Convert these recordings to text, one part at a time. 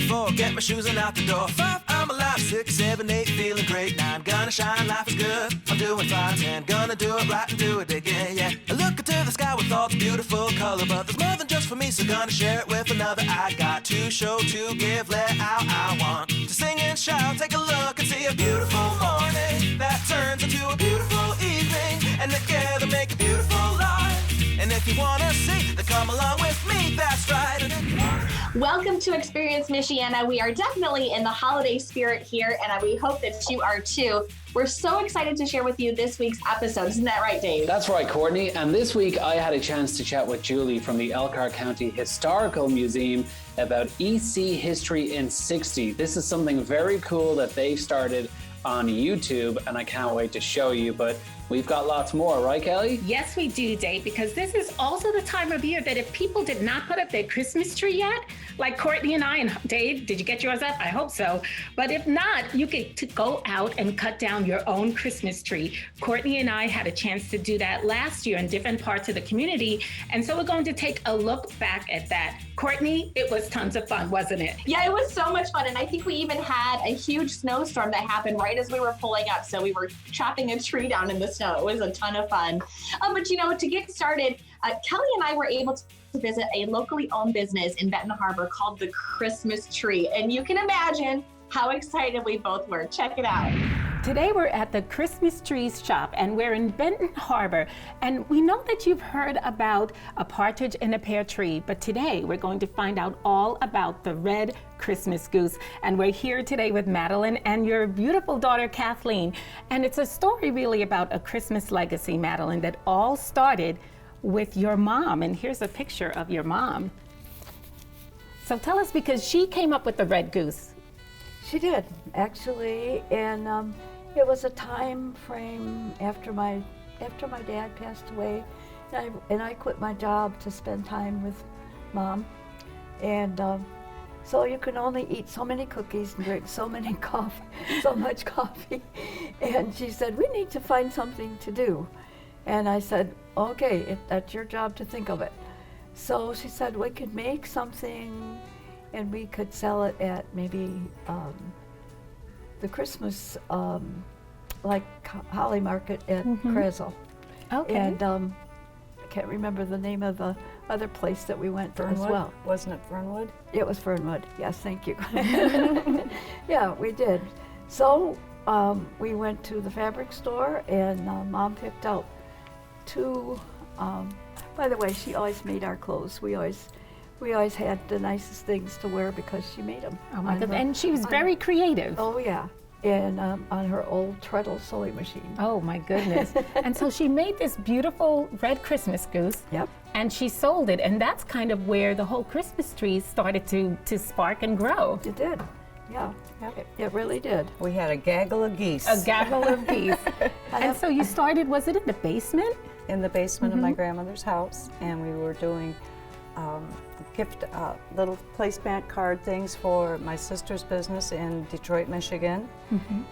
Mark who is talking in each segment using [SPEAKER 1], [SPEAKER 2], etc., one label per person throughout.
[SPEAKER 1] 4, get my shoes and out the door. 5, I'm alive. 6, 7, 8, feeling great. 9, gonna shine, life is good. I'm doing fine. 10, gonna do it right and do it again, yeah. I look into the sky with all the beautiful color, but there's more than just for me, so gonna share it with another. I got to show, to give, let out. I want to sing and shout. Take a look and see a beautiful morning that turns into a beautiful evening, and together make a beautiful life. And if you wanna see, then come along with me, that's right.
[SPEAKER 2] Welcome to Experience Michiana. We are definitely in the holiday spirit here, and we hope that you are too. We're so excited to share with you this week's episode. Isn't that right, Dave?
[SPEAKER 3] That's right, Courtney. And this week I had a chance to chat with Julie from the Elkhart County Historical Museum about EC history in 60. This is something very cool that they started on YouTube, and I can't wait to show you, but we've got lots more, right, Kelly?
[SPEAKER 4] Yes, we do, Dave, because this is also the time of year that if people did not put up their Christmas tree yet, like Courtney and I, and Dave, did you get yours up? I hope so. But if not, you get to go out and cut down your own Christmas tree. Courtney and I had a chance to do that last year in different parts of the community. And so we're going to take a look back at that. Courtney, it was tons of fun, wasn't it?
[SPEAKER 2] Yeah, it was so much fun. And I think we even had a huge snowstorm that happened right as we were pulling up. So we were chopping a tree down in the snow. It was a ton of fun. But you know, to get started, Kelly and I were able to visit a locally owned business in Benton Harbor called The Christmas Tree. And you can imagine how excited we both were. Check it out.
[SPEAKER 4] Today we're at the Christmas Trees shop and we're in Benton Harbor. And we know that you've heard about a partridge in a pear tree, but today we're going to find out all about the red Christmas goose. And we're here today with Madeline and your beautiful daughter, Kathleen. And it's a story really about a Christmas legacy, Madeline, that all started with your mom. And here's a picture of your mom. So tell us, because she came up with the red goose.
[SPEAKER 5] She did, actually, and it was a time frame after my dad passed away, and I quit my job to spend time with Mom, and so you can only eat so many cookies and drink so much coffee, and she said, we need to find something to do, and I said, okay, that's your job to think of it. So she said we could make something and we could sell it at maybe the Christmas, like Holly Market at Krezel.
[SPEAKER 4] Okay.
[SPEAKER 5] And I can't remember the name of the other place that we went
[SPEAKER 6] Fernwood?
[SPEAKER 5] as well.
[SPEAKER 6] Wasn't it Fernwood?
[SPEAKER 5] It was Fernwood, yes, thank you. Yeah, we did. So we went to the fabric store and Mom picked out two, by the way, she always made our clothes. We always had the nicest things to wear because she made them.
[SPEAKER 4] Oh my God, and she was very creative.
[SPEAKER 5] Oh yeah, and on her old treadle sewing machine.
[SPEAKER 4] Oh my goodness. And so she made this beautiful red Christmas goose.
[SPEAKER 5] Yep.
[SPEAKER 4] And she sold it, and that's kind of where the whole Christmas tree started to spark and grow.
[SPEAKER 5] It did, yeah. Yep. It really did.
[SPEAKER 6] We had a gaggle of geese.
[SPEAKER 4] A gaggle of geese. And so you started, was it in the basement?
[SPEAKER 6] In the basement of my grandmother's house, and we were doing gift little placemat card things for my sister's business in Detroit, Michigan.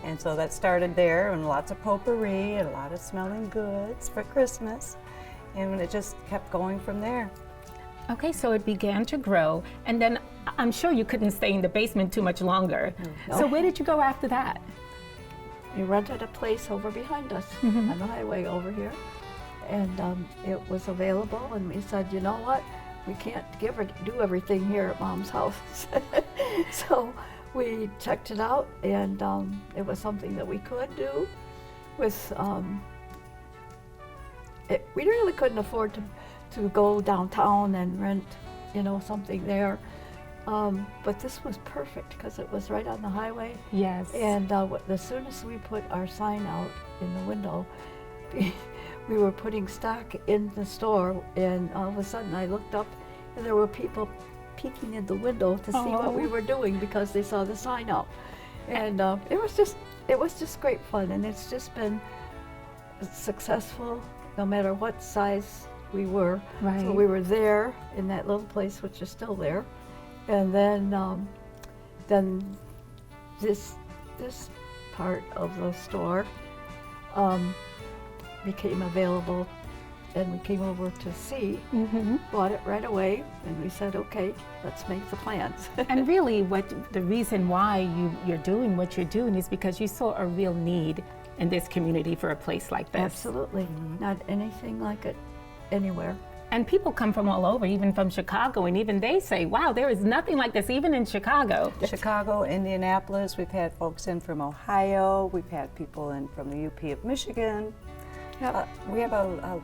[SPEAKER 6] And so that started there, and lots of potpourri and a lot of smelling goods for Christmas. And it just kept going from there.
[SPEAKER 4] Okay, so it began to grow, and then I'm sure you couldn't stay in the basement too much longer.
[SPEAKER 5] No.
[SPEAKER 4] So where did you go after that?
[SPEAKER 5] We rented a place over behind us on the highway over here, and it was available, and we said, you know what? We can't do everything here at Mom's house. So we checked it out, and it was something that we could do with, we really couldn't afford to go downtown and rent, something there. But this was perfect because it was right on the highway.
[SPEAKER 4] Yes.
[SPEAKER 5] And as soon as we put our sign out in the window, we were putting stock in the store, and all of a sudden I looked up and there were people peeking in the window to see what we were doing because they saw the sign out. And it was just great fun, and it's just been successful no matter what size we were.
[SPEAKER 4] Right.
[SPEAKER 5] So we were there in that little place, which is still there, and then this part of the store became available and we came over to see, bought it right away, and we said, okay, let's make the plans.
[SPEAKER 4] And really, the reason why you're doing what you're doing is because you saw a real need in this community for a place like this.
[SPEAKER 5] Absolutely. Not anything like it anywhere.
[SPEAKER 4] And people come from all over, even from Chicago, and even they say, wow, there is nothing like this, even in Chicago.
[SPEAKER 6] Chicago, Indianapolis, we've had folks in from Ohio, we've had people in from the UP of Michigan. We have a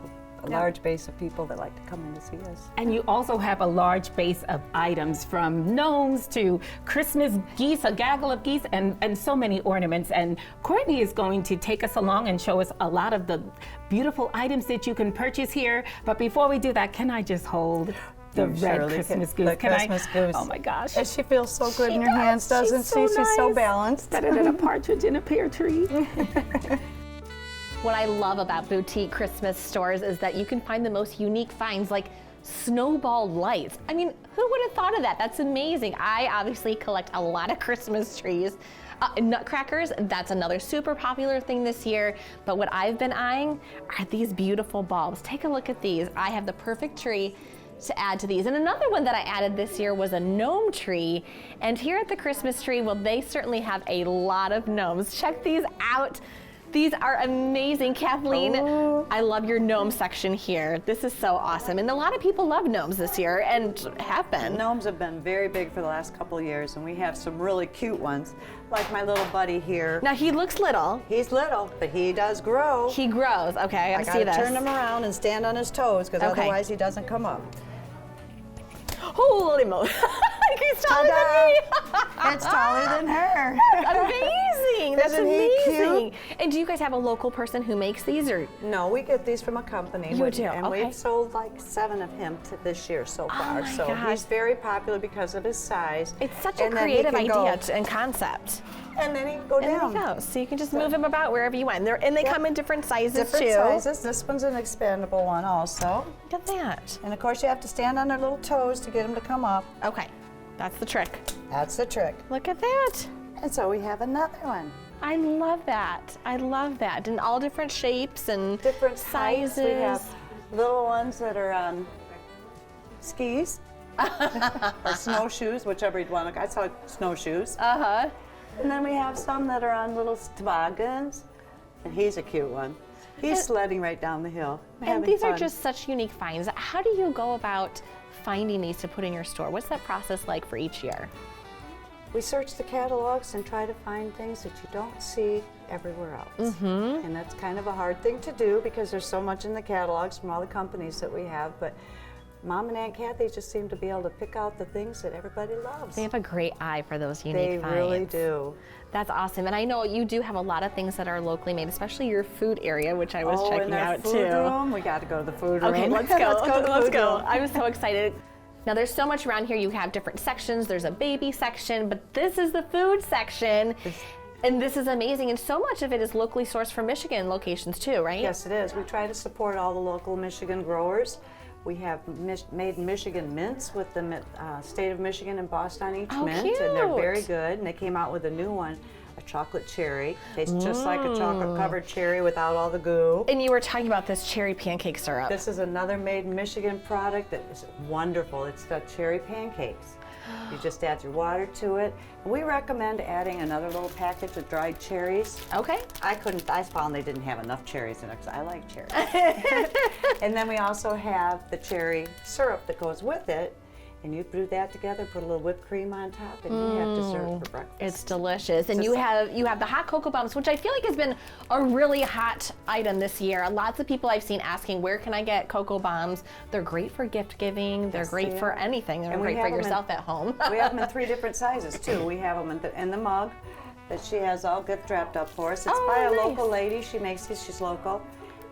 [SPEAKER 6] large base of people that like to come in to see us.
[SPEAKER 4] And you also have a large base of items, from gnomes to Christmas geese, a gaggle of geese, and so many ornaments. And Courtney is going to take us along and show us a lot of the beautiful items that you can purchase here. But before we do that, can I just hold the red Christmas goose?
[SPEAKER 6] Christmas goose.
[SPEAKER 4] Oh my gosh.
[SPEAKER 6] And she feels so good in her hands, doesn't she? She's so balanced.
[SPEAKER 4] Better than a partridge in a pear tree.
[SPEAKER 7] What I love about boutique Christmas stores is that you can find the most unique finds, like snowball lights. I mean, who would have thought of that? That's amazing. I obviously collect a lot of Christmas trees. Nutcrackers, that's another super popular thing this year. But what I've been eyeing are these beautiful bulbs. Take a look at these. I have the perfect tree to add to these. And another one that I added this year was a gnome tree. And here at the Christmas tree, well, they certainly have a lot of gnomes. Check these out. These are amazing. Kathleen, I love your gnome section here. This is so awesome. And a lot of people love gnomes this year and have been.
[SPEAKER 6] Gnomes have been very big for the last couple of years, and we have some really cute ones, like my little buddy here.
[SPEAKER 7] Now he looks little.
[SPEAKER 6] He's little, but he does grow.
[SPEAKER 7] He grows. Okay, I see this.
[SPEAKER 6] Turn him around and stand on his toes, because otherwise he doesn't come up.
[SPEAKER 7] Holy moly. He's taller than me.
[SPEAKER 6] It's taller than her.
[SPEAKER 7] Amazing. That's
[SPEAKER 6] Isn't he
[SPEAKER 7] amazing. And do you guys have a local person who makes these, or?
[SPEAKER 6] No, we get these from a company.
[SPEAKER 7] You do,
[SPEAKER 6] and
[SPEAKER 7] okay.
[SPEAKER 6] we've sold like 7 of him this year so far.
[SPEAKER 7] my
[SPEAKER 6] So
[SPEAKER 7] gosh.
[SPEAKER 6] he's very popular because of his size.
[SPEAKER 7] It's such a
[SPEAKER 6] And then he
[SPEAKER 7] creative
[SPEAKER 6] can
[SPEAKER 7] idea
[SPEAKER 6] go-
[SPEAKER 7] and concept.
[SPEAKER 6] And then he can go
[SPEAKER 7] And there
[SPEAKER 6] down.
[SPEAKER 7] you go. So you can just move him about wherever you want. And they come in different sizes
[SPEAKER 6] Different
[SPEAKER 7] too.
[SPEAKER 6] sizes. This one's an expandable one also.
[SPEAKER 7] Look at that.
[SPEAKER 6] And of course you have to stand on their little toes to get them to come up.
[SPEAKER 7] Okay, that's the trick.
[SPEAKER 6] That's the trick.
[SPEAKER 7] Look at that.
[SPEAKER 6] And so we have another one.
[SPEAKER 7] I love that. I love that. In all different shapes and
[SPEAKER 6] Different
[SPEAKER 7] sizes.
[SPEAKER 6] heights. We have little ones that are on skis or snowshoes, whichever you'd want to. I saw snowshoes.
[SPEAKER 7] Uh-huh.
[SPEAKER 6] And then we have some that are on little toboggans, and he's a cute one. He's sledding right down the hill.
[SPEAKER 7] And these are just such unique finds. How do you go about finding these to put in your store? What's that process like for each year?
[SPEAKER 6] We search the catalogs and try to find things that you don't see everywhere else. And that's kind of a hard thing to do because there's so much in the catalogs from all the companies that we have. But Mom and Aunt Kathy just seem to be able to pick out the things that everybody loves.
[SPEAKER 7] They have a great eye for those unique
[SPEAKER 6] They
[SPEAKER 7] finds.
[SPEAKER 6] really do.
[SPEAKER 7] That's awesome. And I know you do have a lot of things that are locally made, especially your food area, which I was checking
[SPEAKER 6] in our
[SPEAKER 7] out
[SPEAKER 6] food
[SPEAKER 7] too.
[SPEAKER 6] room. We got to go to the food room.
[SPEAKER 7] Okay, let's go.
[SPEAKER 6] to the
[SPEAKER 7] Let's
[SPEAKER 6] food
[SPEAKER 7] go.
[SPEAKER 6] room.
[SPEAKER 7] I'm so excited. Now there's so much around here. You have different sections. There's a baby section, but this is the food section. And this is amazing. And so much of it is locally sourced from Michigan locations too, right?
[SPEAKER 6] Yes, it is. We try to support all the local Michigan growers. We have made Michigan mints with the state of Michigan embossed on each
[SPEAKER 7] Oh,
[SPEAKER 6] mint, and they're very
[SPEAKER 7] cute.
[SPEAKER 6] good. And they came out with a new one, a chocolate cherry. Tastes just like a chocolate-covered cherry without all the goo.
[SPEAKER 7] And you were talking about this cherry pancake syrup.
[SPEAKER 6] This is another made in Michigan product that is wonderful. It's got cherry pancakes. You just add your water to it. And we recommend adding another little package of dried cherries.
[SPEAKER 7] Okay.
[SPEAKER 6] I found they didn't have enough cherries in it because I like cherries. And then we also have the cherry syrup that goes with it. And you brew that together, put a little whipped cream on top, and you have dessert for breakfast.
[SPEAKER 7] It's delicious. And you have the hot cocoa bombs, which I feel like has been a really hot item this year. Lots of people I've seen asking, where can I get cocoa bombs? They're great for gift giving. They're great for anything. They're
[SPEAKER 6] And we
[SPEAKER 7] great for
[SPEAKER 6] have 'em
[SPEAKER 7] yourself at home.
[SPEAKER 6] We have them in 3 different sizes too. We have them in the mug that she has all gift wrapped up for us. It's
[SPEAKER 7] Oh,
[SPEAKER 6] by a
[SPEAKER 7] nice.
[SPEAKER 6] local lady. She makes these. She's local.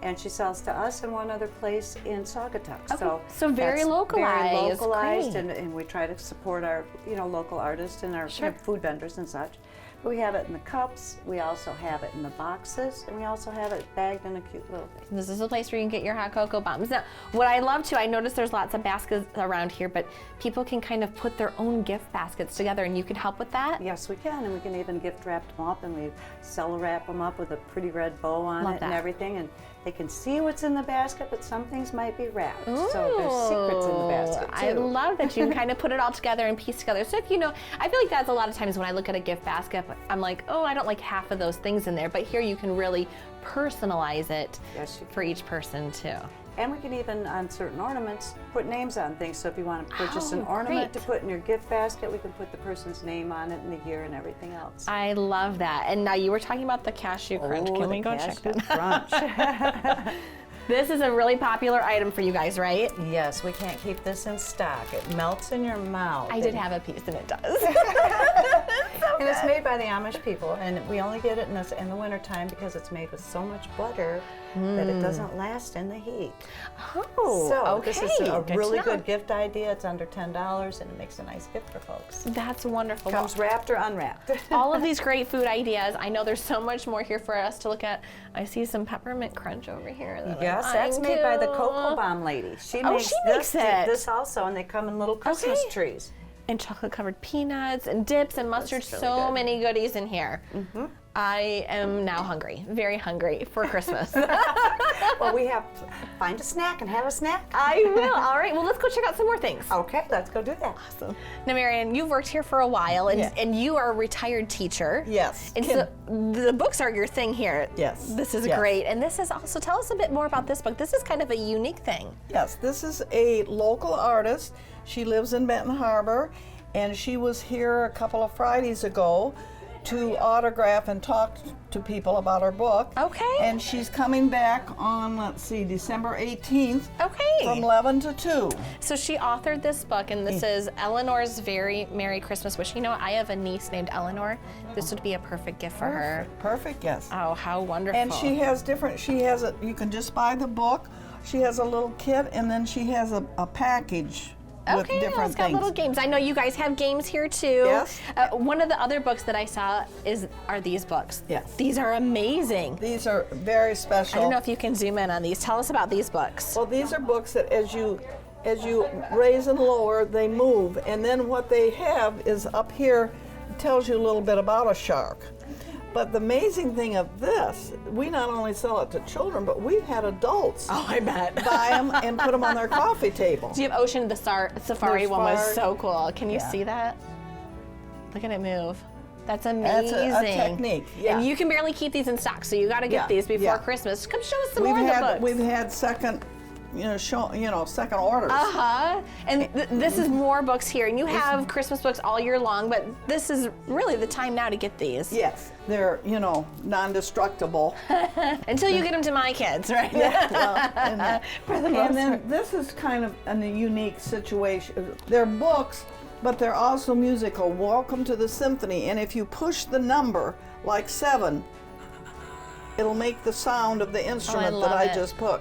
[SPEAKER 6] And she sells to us and one other place in Saugatuck.
[SPEAKER 7] So very
[SPEAKER 6] that's
[SPEAKER 7] localized.
[SPEAKER 6] Very localized,
[SPEAKER 7] Great.
[SPEAKER 6] and we try to support our local artists and our
[SPEAKER 7] Sure.
[SPEAKER 6] food vendors and such. We have it in the cups, we also have it in the boxes, and we also have it bagged in a cute little thing.
[SPEAKER 7] This is a place where you can get your hot cocoa bombs. Now, what I love too, I noticed there's lots of baskets around here, but people can kind of put their own gift baskets together, and you can help with that?
[SPEAKER 6] Yes, we can, and we can even gift wrap them up, and we cello wrap them up with a pretty red bow on
[SPEAKER 7] Love
[SPEAKER 6] it and
[SPEAKER 7] that.
[SPEAKER 6] everything, and they can see what's in the basket, but some things might be wrapped, so there's secrets in the basket too.
[SPEAKER 7] I love that you can kind of put it all together and piece together. So if you know, I feel like that's a lot of times when I look at a gift basket, I'm like, oh, I don't like half of those things in there, but here you can really personalize it
[SPEAKER 6] Yes, you
[SPEAKER 7] for each person too.
[SPEAKER 6] And we can even, on certain ornaments, put names on things. So if you want to purchase an
[SPEAKER 7] Oh,
[SPEAKER 6] ornament
[SPEAKER 7] great.
[SPEAKER 6] to put in your gift basket, we can put the person's name on it and the year and everything else.
[SPEAKER 7] I love that. And now you were talking about the cashew crunch. Can we go check that?
[SPEAKER 6] Crunch.
[SPEAKER 7] This is a really popular item for you guys, right?
[SPEAKER 6] Yes, we can't keep this in stock. It melts in your mouth.
[SPEAKER 7] I did have a piece and it does.
[SPEAKER 6] And it's made by the Amish people, and we only get it in the wintertime because it's made with so much butter that it doesn't last in the heat.
[SPEAKER 7] Oh,
[SPEAKER 6] So
[SPEAKER 7] okay.
[SPEAKER 6] this is a
[SPEAKER 7] Good
[SPEAKER 6] really
[SPEAKER 7] to know.
[SPEAKER 6] good gift idea. It's under $10 and it makes a nice gift for folks.
[SPEAKER 7] That's wonderful.
[SPEAKER 6] Comes wrapped or unwrapped.
[SPEAKER 7] All of these great food ideas. I know there's so much more here for us to look at. I see some peppermint crunch over here. That
[SPEAKER 6] Yes,
[SPEAKER 7] I'm
[SPEAKER 6] that's made by the
[SPEAKER 7] into.
[SPEAKER 6] Cocoa Bomb lady. She
[SPEAKER 7] Oh,
[SPEAKER 6] makes
[SPEAKER 7] she makes it.
[SPEAKER 6] this also, and they come in little Christmas
[SPEAKER 7] Okay.
[SPEAKER 6] trees.
[SPEAKER 7] And chocolate covered peanuts and dips and mustard.
[SPEAKER 6] That's really
[SPEAKER 7] So
[SPEAKER 6] good.
[SPEAKER 7] many goodies in here. I am now hungry, very hungry for Christmas.
[SPEAKER 6] Well, we have find a snack and have a snack.
[SPEAKER 7] I will. All right. Well, let's go check out some more things.
[SPEAKER 6] Okay, let's go do that.
[SPEAKER 7] Awesome. Now, Marianne, you've worked here for a while, and,
[SPEAKER 8] Yeah.
[SPEAKER 7] and you are a retired teacher.
[SPEAKER 8] Yes.
[SPEAKER 7] And so the books are your thing here.
[SPEAKER 8] Yes.
[SPEAKER 7] This is
[SPEAKER 8] Yes.
[SPEAKER 7] great. And this is also, tell us a bit more about this book. This is kind of a unique thing.
[SPEAKER 8] Yes, this is a local artist. She lives in Benton Harbor, and she was here a couple of Fridays ago to autograph and talk to people about her book.
[SPEAKER 7] Okay.
[SPEAKER 8] And she's coming back on, let's see, December 18th
[SPEAKER 7] Okay.
[SPEAKER 8] from 11 to 2.
[SPEAKER 7] So she authored this book, and this is Eleanor's Very Merry Christmas Wish. You know, I have a niece named Eleanor. This would be a perfect gift for her.
[SPEAKER 8] Perfect, yes.
[SPEAKER 7] Oh, how wonderful.
[SPEAKER 8] And she has you can just buy the book. She has a little kit, and then she has a package with
[SPEAKER 7] Okay,
[SPEAKER 8] different
[SPEAKER 7] it's got
[SPEAKER 8] things.
[SPEAKER 7] little games. I know you guys have games here too.
[SPEAKER 8] Yes.
[SPEAKER 7] One of the other books that I saw are these books.
[SPEAKER 8] Yes.
[SPEAKER 7] These are amazing.
[SPEAKER 8] These are very special.
[SPEAKER 7] I don't know if you can zoom in on these. Tell us about these books.
[SPEAKER 8] Well, these are books that as you raise and lower, they move. And then what they have is up here, it tells you a little bit about a shark. But the amazing thing of this, we not only sell it to children, but we've had adults
[SPEAKER 7] Oh, I bet.
[SPEAKER 8] buy them and put them on their coffee table.
[SPEAKER 7] Do you have Ocean the Safari
[SPEAKER 8] The
[SPEAKER 7] one was
[SPEAKER 8] safari.
[SPEAKER 7] so cool. Can you
[SPEAKER 8] Yeah.
[SPEAKER 7] see that? Look at it move. That's
[SPEAKER 8] That's
[SPEAKER 7] amazing.
[SPEAKER 8] a technique, yeah.
[SPEAKER 7] And you can barely keep these in stock, so you got to get
[SPEAKER 8] Yeah,
[SPEAKER 7] these before
[SPEAKER 8] yeah.
[SPEAKER 7] Christmas. Come show us some
[SPEAKER 8] We've
[SPEAKER 7] more of the
[SPEAKER 8] had
[SPEAKER 7] books.
[SPEAKER 8] we've had second orders.
[SPEAKER 7] Uh-huh. And this is more books here. And you have Christmas books all year long, but this is really the time now to get these.
[SPEAKER 8] Yes, they're non-destructible.
[SPEAKER 7] Until you get them to my kids, right? For the most
[SPEAKER 8] And then
[SPEAKER 7] part.
[SPEAKER 8] this is kind of a unique situation. They're books, but they're also musical. Welcome to the Symphony. And if you push the number, like 7, it'll make the sound of the instrument that
[SPEAKER 7] love
[SPEAKER 8] I
[SPEAKER 7] it.
[SPEAKER 8] just put.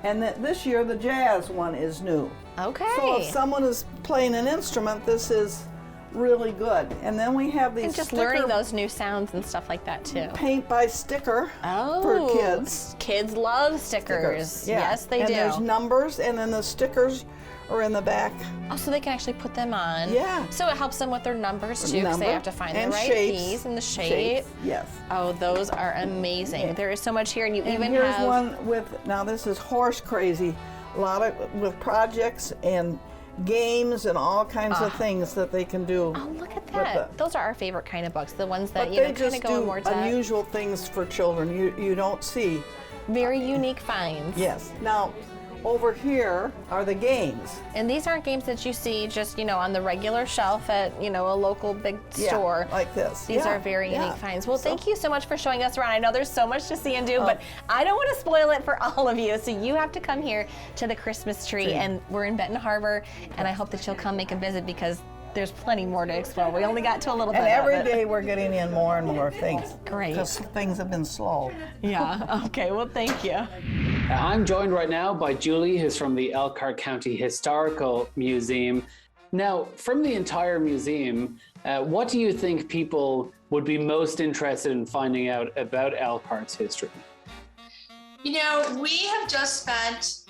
[SPEAKER 8] And this year, the jazz one is new.
[SPEAKER 7] Okay.
[SPEAKER 8] So if someone is playing an instrument, this is really good. And then we have these
[SPEAKER 7] And just
[SPEAKER 8] sticker
[SPEAKER 7] learning those new sounds and stuff like that too.
[SPEAKER 8] paint by sticker for kids.
[SPEAKER 7] Kids love stickers.
[SPEAKER 8] Yeah.
[SPEAKER 7] Yes, they
[SPEAKER 8] and
[SPEAKER 7] do.
[SPEAKER 8] there's numbers, and then the stickers are in the back.
[SPEAKER 7] Oh, so they can actually put them on.
[SPEAKER 8] Yeah.
[SPEAKER 7] So it helps them with their numbers too, because they
[SPEAKER 8] Number
[SPEAKER 7] have to find the
[SPEAKER 8] and
[SPEAKER 7] right
[SPEAKER 8] shapes.
[SPEAKER 7] keys and the shape.
[SPEAKER 8] Shapes, yes.
[SPEAKER 7] Oh, those are amazing. There is so much here, and you
[SPEAKER 8] And
[SPEAKER 7] even
[SPEAKER 8] here's
[SPEAKER 7] have.
[SPEAKER 8] one with, now this is horse crazy, a lot of with projects and games and all kinds of things that they can do.
[SPEAKER 7] Oh, look at
[SPEAKER 8] with
[SPEAKER 7] that. Those are our favorite kind of books, the ones that
[SPEAKER 8] But
[SPEAKER 7] you know
[SPEAKER 8] they
[SPEAKER 7] kind
[SPEAKER 8] just
[SPEAKER 7] of go in
[SPEAKER 8] do
[SPEAKER 7] more depth.
[SPEAKER 8] unusual things for children you don't see.
[SPEAKER 7] Very unique finds.
[SPEAKER 8] Yes. Now, over here are the games.
[SPEAKER 7] And these aren't games that you see just, on the regular shelf at, a local big store.
[SPEAKER 8] Yeah, like this.
[SPEAKER 7] These
[SPEAKER 8] Yeah,
[SPEAKER 7] are very
[SPEAKER 8] yeah.
[SPEAKER 7] unique finds. Well,
[SPEAKER 8] So-
[SPEAKER 7] thank you so much for showing us around. I know there's so much to see and do, but I don't want to spoil it for all of you. So you have to come here to the Christmas tree, and we're in Benton Harbor, and I hope that you'll come make a visit because there's plenty more to explore. We only got to a little bit
[SPEAKER 8] And every
[SPEAKER 7] of it.
[SPEAKER 8] day we're getting in more and more things.
[SPEAKER 7] Great.
[SPEAKER 8] Because things have been slow.
[SPEAKER 7] Yeah. Okay. Well, thank you.
[SPEAKER 3] I'm joined right now by Julie, who's from the Elkhart County Historical Museum. Now, from the entire museum, what do you think people would be most interested in finding out about Elkhart's history?
[SPEAKER 9] You know, we have just spent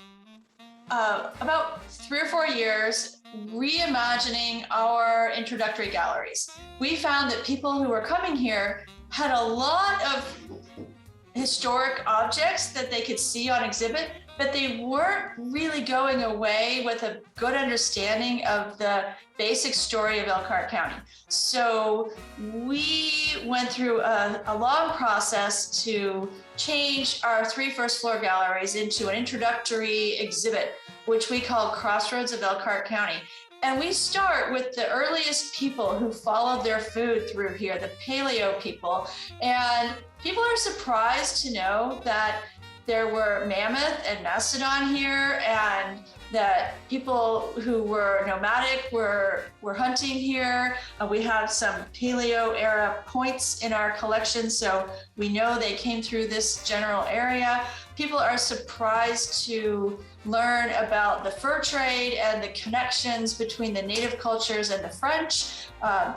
[SPEAKER 9] about 3 or 4 years reimagining our introductory galleries. We found that people who were coming here had a lot of historic objects that they could see on exhibit, but they weren't really going away with a good understanding of the basic story of Elkhart County. So we went through a long process to change our 3 first floor galleries into an introductory exhibit, which we call Crossroads of Elkhart County. And we start with the earliest people who followed their food through here, the paleo people. And people are surprised to know that there were mammoth and mastodon here, and that people who were nomadic were hunting here. We have some paleo era points in our collection, so we know they came through this general area. People are surprised to learn about the fur trade and the connections between the native cultures and the French.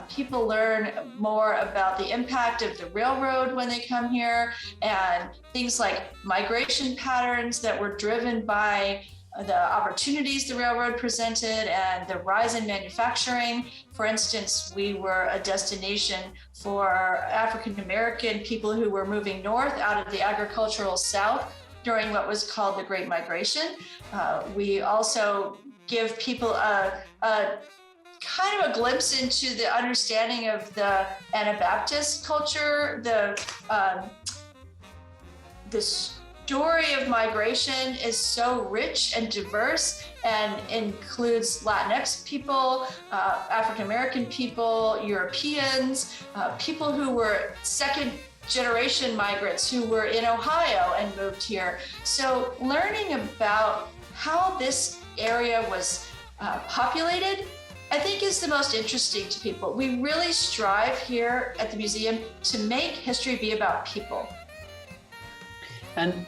[SPEAKER 9] People learn more about the impact of the railroad when they come here, and things like migration patterns that were driven by the opportunities the railroad presented and the rise in manufacturing. For instance, we were a destination for African American people who were moving north out of the agricultural South during what was called the Great Migration. We also give people a kind of a glimpse into the understanding of the Anabaptist culture, the story of migration is so rich and diverse and includes Latinx people, African American people, Europeans, people who were second generation migrants who were in Ohio and moved here. So learning about how this area was populated, I think, is the most interesting to people. We really strive here at the museum to make history be about people.
[SPEAKER 3] And,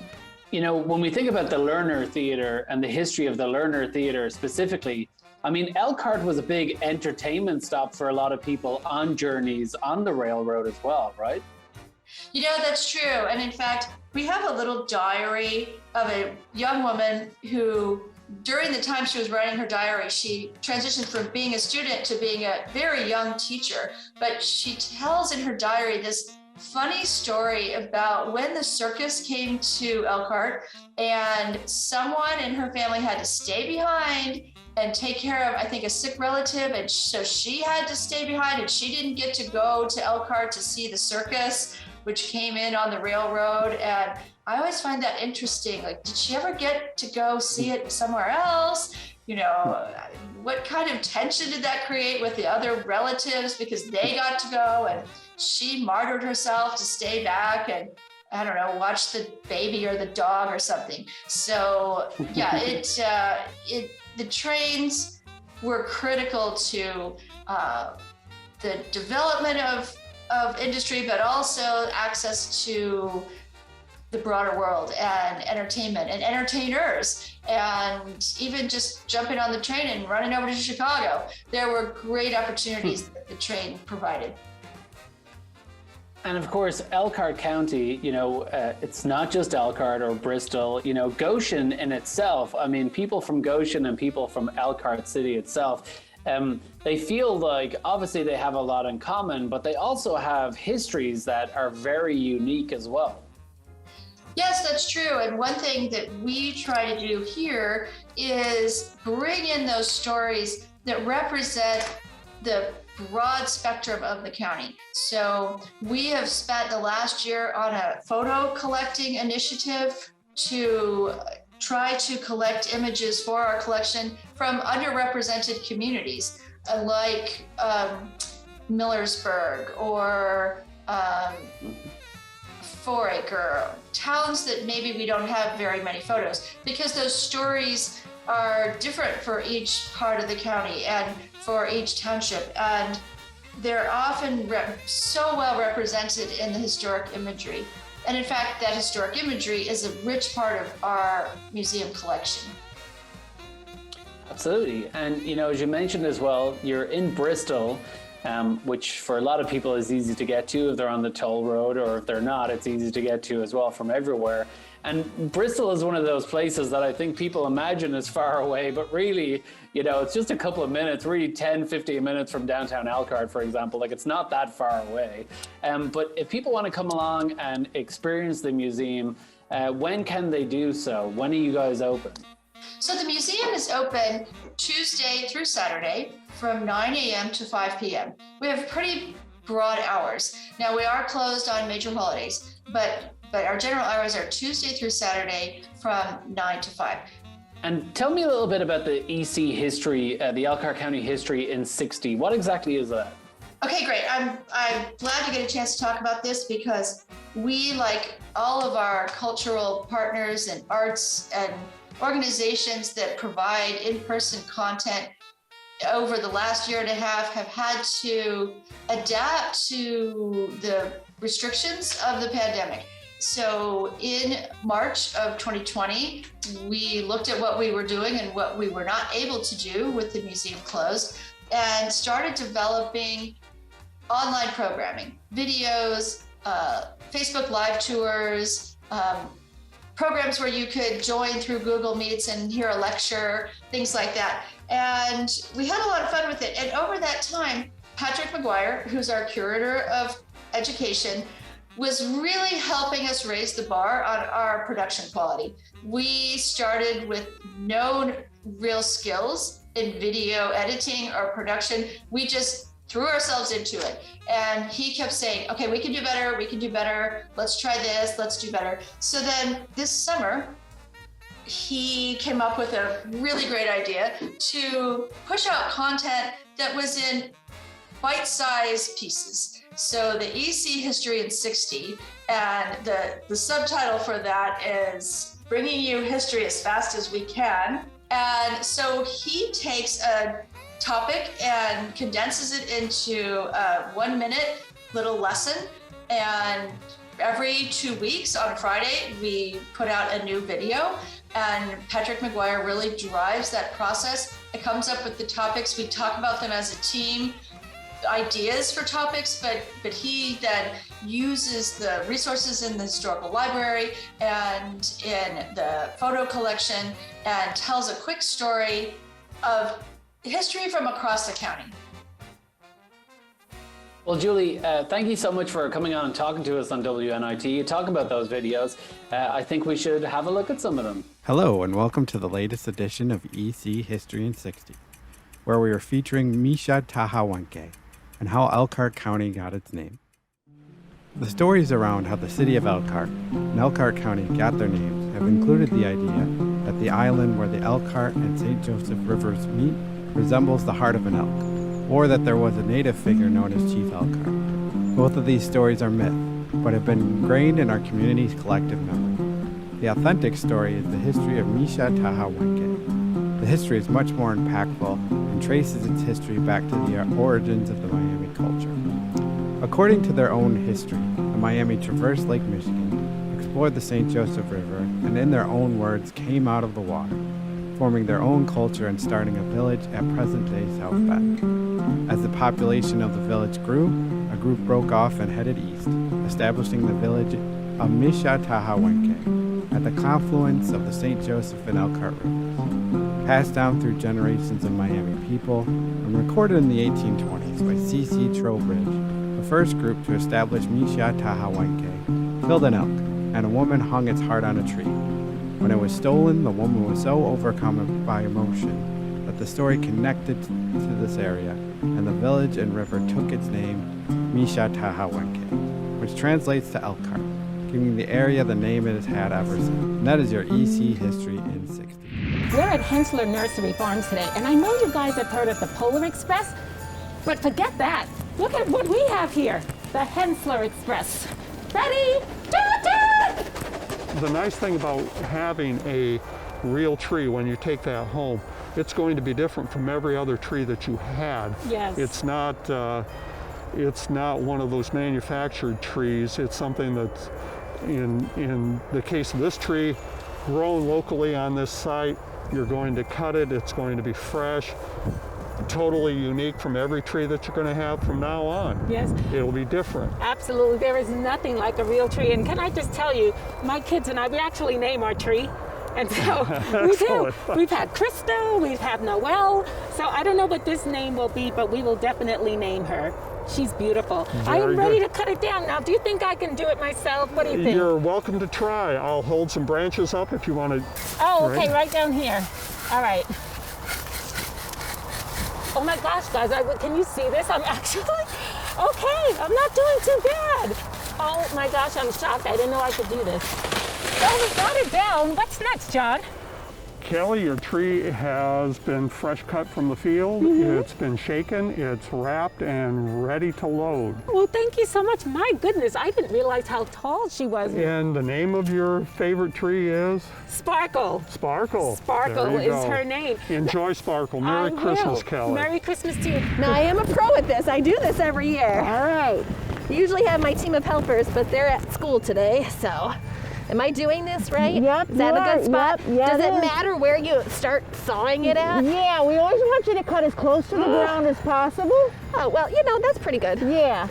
[SPEAKER 3] you know, when we think about the Lerner Theatre and the history of the Lerner Theatre specifically, I mean, Elkhart was a big entertainment stop for a lot of people on journeys on the railroad as well, right?
[SPEAKER 9] You know, that's true. And in fact, we have a little diary of a young woman who, during the time she was writing her diary, she transitioned from being a student to being a very young teacher. But she tells in her diary this funny story about when the circus came to Elkhart and someone in her family had to stay behind and take care of, I think, a sick relative. And so she had to stay behind and she didn't get to go to Elkhart to see the circus, which came in on the railroad. And I always find that interesting. Like, did she ever get to go see it somewhere else? You know, what kind of tension did that create with the other relatives because they got to go and she martyred herself to stay back and, I don't know, watch the baby or the dog or something. So yeah, the trains were critical to the development of industry, but also access to the broader world and entertainment and entertainers, and even just jumping on the train and running over to Chicago. There were great opportunities that the train provided.
[SPEAKER 3] And of course, Elkhart County, you know, it's not just Elkhart or Bristol, you know, Goshen in itself. I mean, people from Goshen and people from Elkhart City itself, they feel like obviously they have a lot in common, but they also have histories that are very unique as well.
[SPEAKER 9] Yes, that's true. And one thing that we try to do here is bring in those stories that represent the broad spectrum of the county. So we have spent the last year on a photo collecting initiative to try to collect images for our collection from underrepresented communities like Millersburg or Foraker, towns that maybe we don't have very many photos, because those stories are different for each part of the county and for each township, and they're often so well represented in the historic imagery. And in fact, that historic imagery is a rich part of our museum collection.
[SPEAKER 3] Absolutely. And, you know, as you mentioned as well, you're in Bristol, which for a lot of people is easy to get to if they're on the toll road, or if they're not, it's easy to get to as well from everywhere. And Bristol is one of those places that I think people imagine is far away, but really, you know, it's just a couple of minutes, really 10, 15 minutes from downtown Elkhart, for example. Like, it's not that far away. But if people want to come along and experience the museum, when can they do so? When are you guys open?
[SPEAKER 9] So the museum is open Tuesday through Saturday from 9 a.m. to 5 p.m. We have pretty broad hours. Now, we are closed on major holidays, but our general hours are Tuesday through Saturday from 9 to 5.
[SPEAKER 3] And tell me a little bit about the EC history, the Elkhart County history in 60. What exactly is that?
[SPEAKER 9] Okay, great. I'm glad to get a chance to talk about this, because we, like all of our cultural partners and arts and organizations that provide in-person content over the last year and a half, have had to adapt to the restrictions of the pandemic. So in March of 2020, we looked at what we were doing and what we were not able to do with the museum closed, and started developing online programming, videos, Facebook Live tours, programs where you could join through Google Meets and hear a lecture, things like that. And we had a lot of fun with it. And over that time, Patrick McGuire, who's our curator of education, was really helping us raise the bar on our production quality. We started with no real skills in video editing or production. We just threw ourselves into it. And he kept saying, okay, we can do better, let's try this, let's do better. So then this summer, he came up with a really great idea to push out content that was in bite-sized pieces. So the EC History in 60, and the subtitle for that is Bringing You History as Fast as We Can. And so he takes a topic and condenses it into a 1-minute little lesson. And every 2 weeks on Friday, we put out a new video. And Patrick McGuire really drives that process. It comes up with the topics. We talk about them as a team, ideas for topics, but he then uses the resources in the historical library and in the photo collection and tells a quick story of history from across the county.
[SPEAKER 3] Well, Julie, thank you so much for coming on and talking to us on WNIT. Talk about those videos. I think we should have a look at some of them.
[SPEAKER 10] Hello, and welcome to the latest edition of EC History in 60, where we are featuring Mi'sha-Taha-Wenke and how Elkhart County got its name. The stories around how the city of Elkhart and Elkhart County got their names have included the idea that the island where the Elkhart and St. Joseph rivers meet resembles the heart of an elk, or that there was a native figure known as Chief Elkhart. Both of these stories are myth, but have been ingrained in our community's collective memory. The authentic story is the history of Mi'sha-Taha-Wenke. The history is much more impactful and traces its history back to the origins of the Miami culture. According to their own history, the Miami traversed Lake Michigan, explored the St. Joseph River, and in their own words, came out of the water, forming their own culture and starting a village at present-day South Bend. As the population of the village grew, a group broke off and headed east, establishing the village of Mi'sha-Taha-Wenke at the confluence of the St. Joseph and Elkhart rivers, passed down through generations of Miami people and recorded in the 1820s by C.C. Trowbridge, the first group to establish Mi'sha-Taha-Wenke, killed an elk, and a woman hung its heart on a tree. When it was stolen, the woman was so overcome by emotion that the story connected to this area, and the village and river took its name, Mi'sha-Taha-Wenke, which translates to Elkhart, giving the area the name it has had ever since. And that is your EC History in 60.
[SPEAKER 4] We're at Hensler Nursery Farms today, and I know you guys have heard of the Polar Express, but forget that. Look at what we have here, the Hensler Express. Ready?
[SPEAKER 11] The nice thing about having a real tree when you take that home, it's going to be different from every other tree that you had.
[SPEAKER 4] Yes.
[SPEAKER 11] It's not one of those manufactured trees. It's something that's, in the case of this tree, grown locally on this site, You're going to cut it, it's going to be fresh, totally unique from every tree that you're going to have from now on.
[SPEAKER 4] Yes.
[SPEAKER 11] It'll be different.
[SPEAKER 4] Absolutely. There is nothing like a real tree. And can I just tell you, my kids and I, we actually name our tree. And so we do. We've had Krista, we've had Noelle. So I don't know what this name will be, but we will definitely name her. She's beautiful. I am ready to cut it down. Now, do you think I can do it myself? What do you think?
[SPEAKER 11] You're welcome to try. I'll hold some branches up if you want to.
[SPEAKER 4] Oh, okay, right down here. All right. Oh my gosh, guys, can you see this? I'm actually, okay, I'm not doing too bad. Oh my gosh, I'm shocked. I didn't know I could do this. Oh, we got it down. What's next, John?
[SPEAKER 11] Kelly, your tree has been fresh cut from the field. It's been shaken, it's wrapped and ready to load.
[SPEAKER 4] Well, thank you so much. My goodness, I didn't realize how tall she was.
[SPEAKER 11] And the name of your favorite tree is?
[SPEAKER 4] Sparkle.
[SPEAKER 11] Sparkle.
[SPEAKER 4] Sparkle is her name.
[SPEAKER 11] Enjoy Sparkle. Merry Christmas, Kelly.
[SPEAKER 4] Merry Christmas to you.
[SPEAKER 7] Now, I am a pro at this. I do this every year. All right. I usually have my team of helpers, but they're at school today, so. Am I doing this right?
[SPEAKER 12] Yep.
[SPEAKER 7] Is that a good spot?
[SPEAKER 12] Yep,
[SPEAKER 7] Does it matter where you start sawing it at?
[SPEAKER 12] Yeah, we always want you to cut as close to the ground as possible.
[SPEAKER 7] Oh, well, you know, that's pretty good.
[SPEAKER 12] Yeah.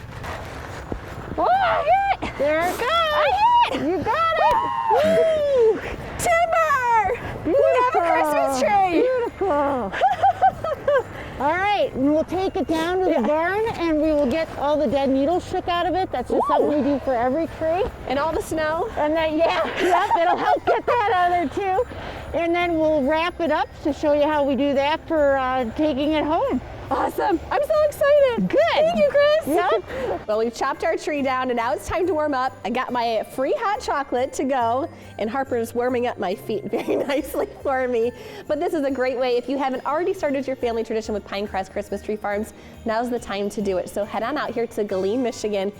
[SPEAKER 7] Oh, I hit it!
[SPEAKER 12] There it goes.
[SPEAKER 7] I hit it!
[SPEAKER 12] You got it!
[SPEAKER 7] Woo! Timber!
[SPEAKER 12] Beautiful.
[SPEAKER 7] We have a Christmas tree!
[SPEAKER 12] Beautiful. All right, and we'll take it down to the barn and we will get all the dead needles shook out of it. That's just something we do for every tree.
[SPEAKER 7] And all the snow?
[SPEAKER 12] And then, yep, it'll help get that out of there too. And then we'll wrap it up to show you how we do that for taking it home.
[SPEAKER 7] Awesome. I'm so excited.
[SPEAKER 12] Good.
[SPEAKER 7] Thank you, Chris.
[SPEAKER 12] Yep.
[SPEAKER 7] Well, we've chopped our tree down and now it's time to warm up. I got my free hot chocolate to go and Harper's warming up my feet very nicely for me. But this is a great way. If you haven't already started your family tradition with Pinecrest Christmas Tree Farms, now's the time to do it. So head on out here to Galeen, Michigan,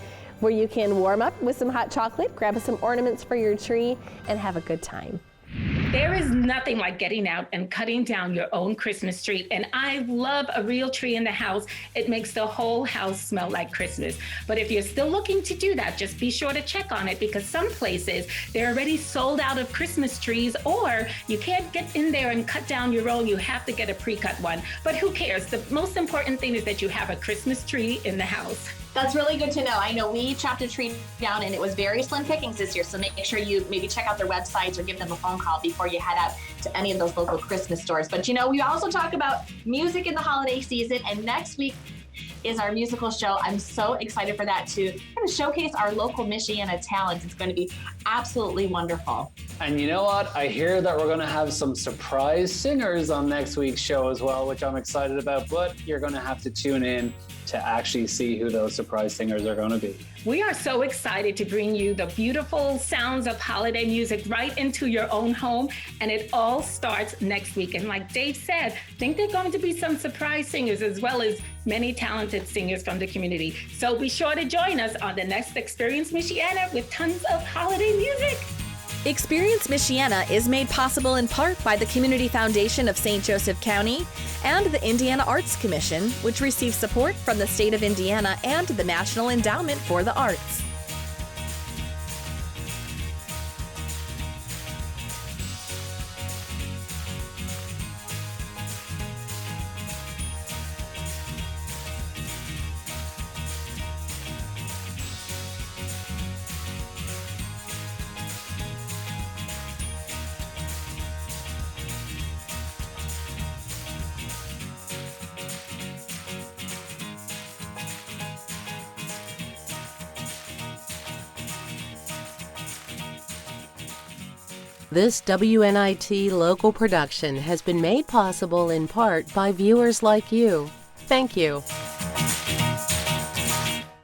[SPEAKER 7] where you can warm up with some hot chocolate, grab some ornaments for your tree, and have a good time.
[SPEAKER 4] There is nothing like getting out and cutting down your own Christmas tree. And I love a real tree in the house. It makes the whole house smell like Christmas. But if you're still looking to do that, just be sure to check on it because some places they're already sold out of Christmas trees, or you can't get in there and cut down your own. You have to get a pre-cut one. But who cares? The most important thing is that you have a Christmas tree in the house.
[SPEAKER 2] That's really good to know. I know we chopped a tree down and it was very slim pickings this year. So make sure you maybe check out their websites or give them a phone call before you head out to any of those local Christmas stores. But you know, we also talk about music in the holiday season, and next week is our musical show. I'm so excited for that to kind of showcase our local Michiana talent. It's going to be absolutely wonderful.
[SPEAKER 3] And you know what? I hear that we're going to have some surprise singers on next week's show as well, which I'm excited about, but you're going to have to tune in to actually see who those surprise singers are going to be.
[SPEAKER 4] We are so excited to bring you the beautiful sounds of holiday music right into your own home. And it all starts next week. And like Dave said, I think there are going to be some surprise singers as well as many talented singers from the community. So be sure to join us on the next Experience Michiana with tons of holiday music.
[SPEAKER 13] Experience Michiana is made possible in part by the Community Foundation of St. Joseph County and the Indiana Arts Commission, which receives support from the state of Indiana and the National Endowment for the Arts.
[SPEAKER 14] This WNIT local production has been made possible in part by viewers like you. Thank you.